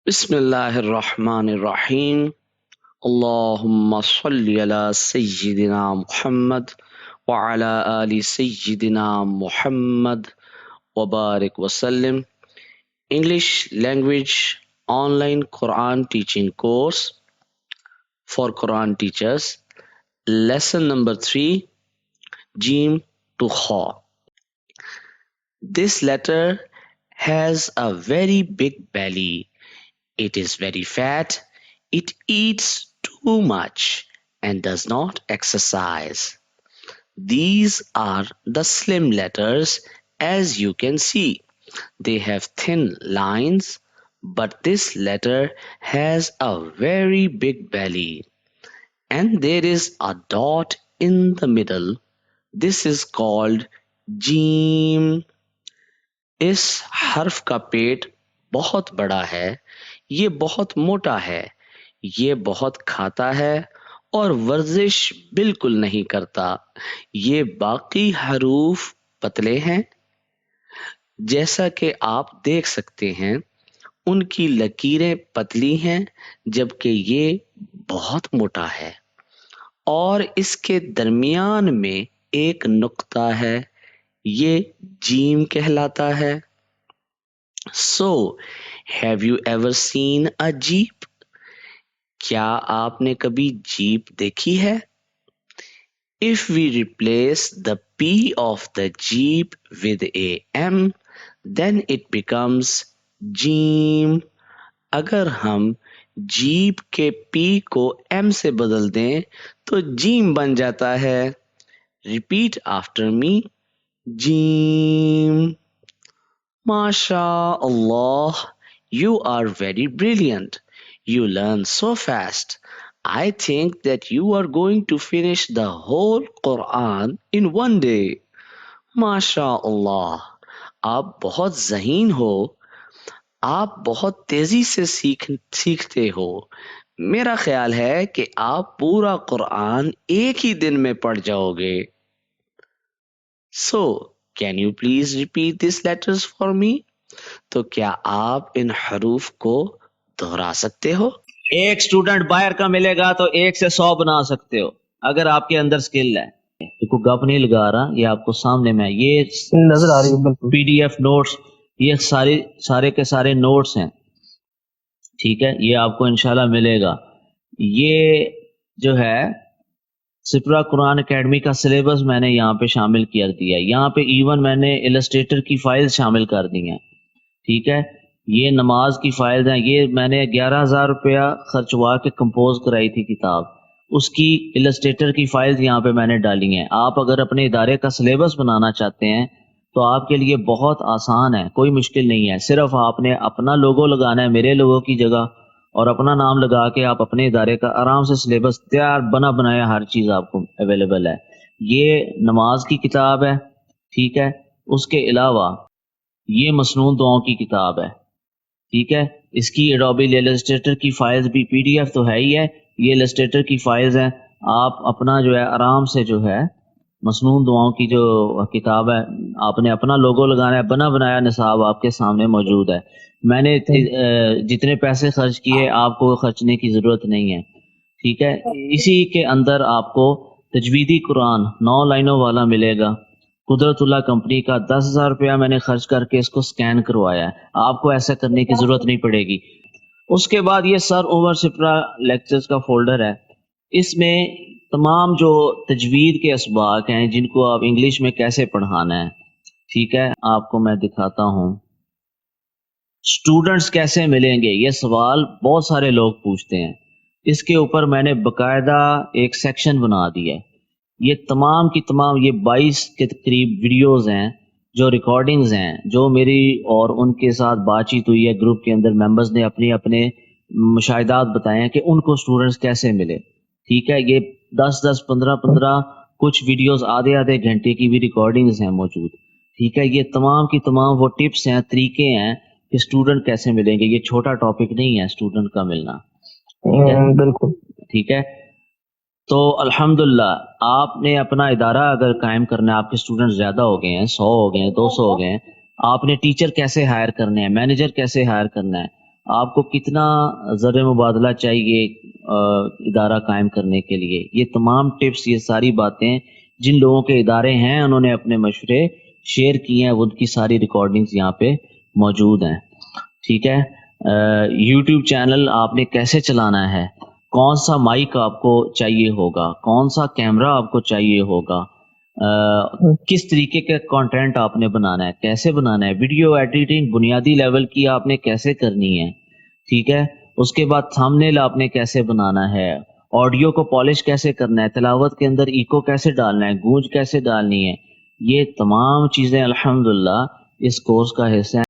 بسم اللہ الرحمن الرحیم اللہم صلی علی سیدنا محمد وعلی آل سیدنا محمد وبارک وسلم. English language online Quran teaching course for Quran teachers. Lesson number 3, Jim to Kha. This letter has a very big belly. It is very fat. It eats too much and does not exercise. These are the slim letters, as you can see. They have thin lines, but this letter has a very big belly. And there is a dot in the middle. This is called Jim. اس حرف کا پیٹ بہت بڑا ہے، یہ بہت موٹا ہے، یہ بہت کھاتا ہے اور ورزش بالکل نہیں کرتا. یہ باقی حروف پتلے ہیں، جیسا کہ آپ دیکھ سکتے ہیں ان کی لکیریں پتلی ہیں جبکہ یہ بہت موٹا ہے اور اس کے درمیان میں ایک نقطہ ہے، یہ جیم کہلاتا ہے. So, have you ever seen a jeep? کیا آپ نے کبھی جیپ دیکھی ہے؟ If we replace the P of the jeep with a M, then it becomes jeep. اگر ہم جیپ کے P کو M سے بدل دیں تو جیم بن جاتا ہے. Repeat after me. Jim. MashaAllah, you are very brilliant. You learn so fast. I think that you are going to finish the whole Quran in one day. MashaAllah, آپ بہت ذہین ہو. آپ بہت تیزی سے سیکھتے ہو. میرا خیال ہے کہ آپ پورا قرآن ایک ہی دن میں پڑھ جاؤ گے. So, can you please repeat these letters for me? تو کیا آپ ان حروف کو دہرا سکتے ہو؟ ایک سٹوڈنٹ باہر کا ملے گا تو 1 سے 100 بنا سکتے ہو اگر آپ کے اندر سکل ہے. کوئی گپ نہیں لگا رہا، یہ آپ کو سامنے میں یہ نظر آ رہی ہے بالکل. پی ڈی ایف نوٹس، یہ سارے کے سارے نوٹس ہیں، ٹھیک ہے، یہ آپ کو انشاءاللہ ملے گا. یہ جو ہے سپرا قرآن اکیڈمی کا سلیبس میں نے یہاں پہ شامل کر دیا ہے. یہاں پہ ایون میں نے السٹریٹر کی فائل شامل کر دی ہیں، ٹھیک ہے. یہ نماز کی فائل ہیں، یہ میں نے 11,000 روپیہ خرچوا کے کمپوز کرائی تھی کتاب، اس کی السٹریٹر کی فائل یہاں پہ میں نے ڈالی ہیں. آپ اگر اپنے ادارے کا سلیبس بنانا چاہتے ہیں تو آپ کے لیے بہت آسان ہے، کوئی مشکل نہیں ہے. صرف آپ نے اپنا لوگو لگانا ہے میرے لوگو کی جگہ اور اپنا نام لگا کے آپ اپنے ادارے کا آرام سے سلیبس تیار بنایا ہر چیز آپ کو اویلیبل ہے. یہ نماز کی کتاب ہے، ٹھیک ہے. اس کے علاوہ یہ مسنون دعاؤں کی کتاب ہے، ٹھیک ہے. اس کی ایڈوبی السٹریٹر کی فائلز بھی پی ڈی ایف تو ہے ہی ہے، یہ السٹریٹر کی فائلز ہیں. آپ اپنا جو ہے آرام سے جو ہے مسنون دعاؤں کی جو کتاب ہے آپ نے اپنا لوگو لگانا ہے، بنایا نصاب آپ کے سامنے موجود ہے. میں نے جتنے پیسے خرچ کیے آپ کو خرچنے کی ضرورت نہیں ہے، ٹھیک ہے. اسی کے اندر آپ کو تجویدی قرآن 9 لائنوں والا ملے گا. قدرت اللہ کمپنی کا 10,000 روپیہ میں نے خرچ کر کے اس کو سکین کروایا ہے، آپ کو ایسا کرنے کی ضرورت نہیں پڑے گی. اس کے بعد یہ سر عمر سپرا لیکچرز کا فولڈر ہے، اس میں تمام جو تجوید کے اسباق ہیں جن کو آپ انگلش میں کیسے پڑھانا ہے، ٹھیک ہے. آپ کو میں دکھاتا ہوں سٹوڈنٹس کیسے ملیں گے، یہ سوال بہت سارے لوگ پوچھتے ہیں. اس کے اوپر میں نے باقاعدہ ایک سیکشن بنا دیا ہے. یہ تمام کی تمام یہ 22 کے قریب ویڈیوز ہیں جو ریکارڈنگز ہیں جو میری اور ان کے ساتھ بات چیت ہوئی ہے گروپ کے اندر. ممبرز نے اپنے مشاہدات بتائے ہیں کہ ان کو سٹوڈنٹس کیسے ملے، ٹھیک ہے. یہ 10 15 کچھ ویڈیوز آدھے گھنٹے کی بھی ریکارڈنگز ہیں موجود، ٹھیک ہے. یہ تمام کی تمام وہ ٹپس ہیں، طریقے ہیں کہ اسٹوڈنٹ کیسے ملیں گے. یہ چھوٹا ٹاپک نہیں ہے اسٹوڈنٹ کا ملنا، بالکل ٹھیک ہے. تو الحمدللہ آپ نے اپنا ادارہ اگر قائم کرنا ہے، آپ کے اسٹوڈنٹ زیادہ ہو گئے ہیں، 100 ہو گئے ہیں، 200 ہو گئے ہیں، آپ نے ٹیچر کیسے ہائر کرنے ہیں، مینیجر کیسے ہائر کرنا ہے، آپ کو کتنا زر مبادلہ چاہیے ادارہ قائم کرنے کے لیے، یہ تمام ٹپس، یہ ساری باتیں جن لوگوں کے ادارے ہیں انہوں نے اپنے مشورے شیئر کیے ہیں، ان کی ساری ریکارڈنگز یہاں پہ موجود ہیں. ٹھیک ہے. یوٹیوب چینل آپ نے کیسے چلانا ہے، کون سا مائک آپ کو چاہیے ہوگا، کون سا کیمرہ آپ کو چاہیے ہوگا، کس طریقے کا کانٹینٹ آپ نے بنانا ہے، کیسے بنانا ہے، ویڈیو ایڈیٹنگ بنیادی لیول کی آپ نے کیسے کرنی ہے. ٹھیک ہے. اس کے بعد تھمبنیل آپ نے کیسے بنانا ہے، آڈیو کو پالش کیسے کرنا ہے، تلاوت کے اندر ایکو کیسے ڈالنا ہے، گونج کیسے ڈالنی ہے، یہ تمام چیزیں الحمدللہ اس کورس کا حصہ ہیں.